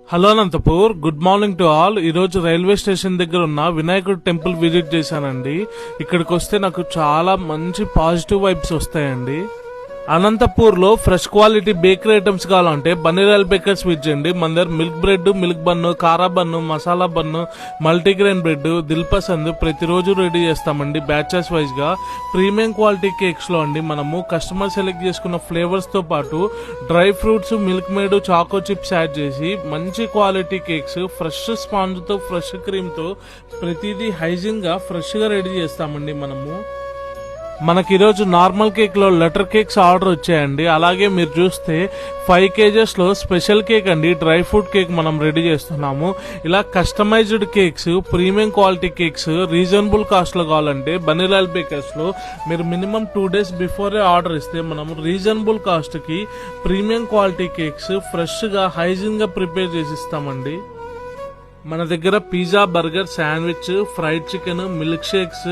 Hello Anantapur, good morning to all. ఈరోజు railway station దగ్గర ఉన్న వినాయకుడు టెంపుల్ విజిట్ చేశానండి. ఇక్కడికి వస్తే నాకు చాలా మంచి పాజిటివ్ వైబ్స్ వస్తాయండి. అనంతపూర్ లో ఫ్రెష్ క్వాలిటీ బేకరీ ఐటమ్స్ కావాలంటే బన్నీరాయల్ బేకర్స్ విజిట్ చేయండి. మన దగ్గర మిల్క్ బ్రెడ్, మిల్క్ బన్ను, కారా bun, masala bun, multigrain bread, dilpasand ప్రతిరోజు రెడీ చేస్తామండి బ్యాచెస్ వైజ్ గా. ప్రీమియం క్వాలిటీ కేక్స్ లో అండి మనము కస్టమర్ సెలెక్ట్ చేసుకున్న ఫ్లేవర్స్ తో పాటు dry fruits, milk made, choco chips add చేసి మంచి క్వాలిటీ కేక్స్ ఫ్రెష్ స్పాంజ్ తో, ఫ్రెష్ క్రీమ్ తో ప్రతిదీ హైజీన్ గా ఫ్రెష్ గా రెడీ చేస్తామండి మనము. మనకి ఈరోజు నార్మల్ కేక్ లో లెటర్ కేక్స్ ఆర్డర్ వచ్చాయండి. అలాగే మీరు చూస్తే 5 kgs లో స్పెషల్ కేక్ అండి, డ్రై ఫ్రూట్ కేక్ మనం రెడీ చేస్తున్నాము. ఇలా customised cakes, premium quality cakes reasonable cost లో కావాలంటే బన్నీలాల్ బేకర్స్ లో మీరు మినిమం 2 days బిఫోరే ఆర్డర్ ఇస్తే మనం రీజనబుల్ కాస్ట్ కి ప్రీమియం క్వాలిటీ కేక్స్ ఫ్రెష్ గా హైజీన్ గా ప్రిపేర్ చేసి ఇస్తామండి. మన దగ్గర pizza, burger, sandwich, fried chicken, milk shakes,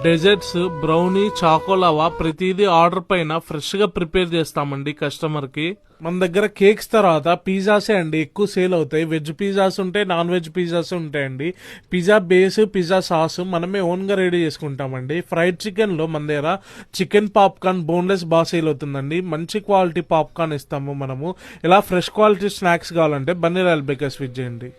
desserts, brownie, choco lava ప్రతిదీ ఆర్డర్ పైన ఫ్రెష్ గా ప్రిపేర్ చేస్తామండి కస్టమర్ కి. మన దగ్గర కేక్స్ తర్వాత పిజ్జాసే అండి ఎక్కువ సేల్ అవుతాయి. వెజ్ పిజ్జాస్ ఉంటాయి, నాన్ వెజ్ పిజ్జాస్ ఉంటాయండి. పిజ్జా బేస్, పిజ్జా సాస్ మనమే ఓన్ గా రెడీ చేసుకుంటామండి. ఫ్రైడ్ చికెన్ లో మన దగ్గర చికెన్ పాప్కార్న్ బోన్లెస్ బాగా సేల్ అవుతుందండి. మంచి క్వాలిటీ పాప్కార్న్ ఇస్తాము మనము. ఇలా ఫ్రెష్ క్వాలిటీ స్నాక్స్ కావాలంటే బన్నీలాల్ బేకర్స్ విజిట్ చేయండి.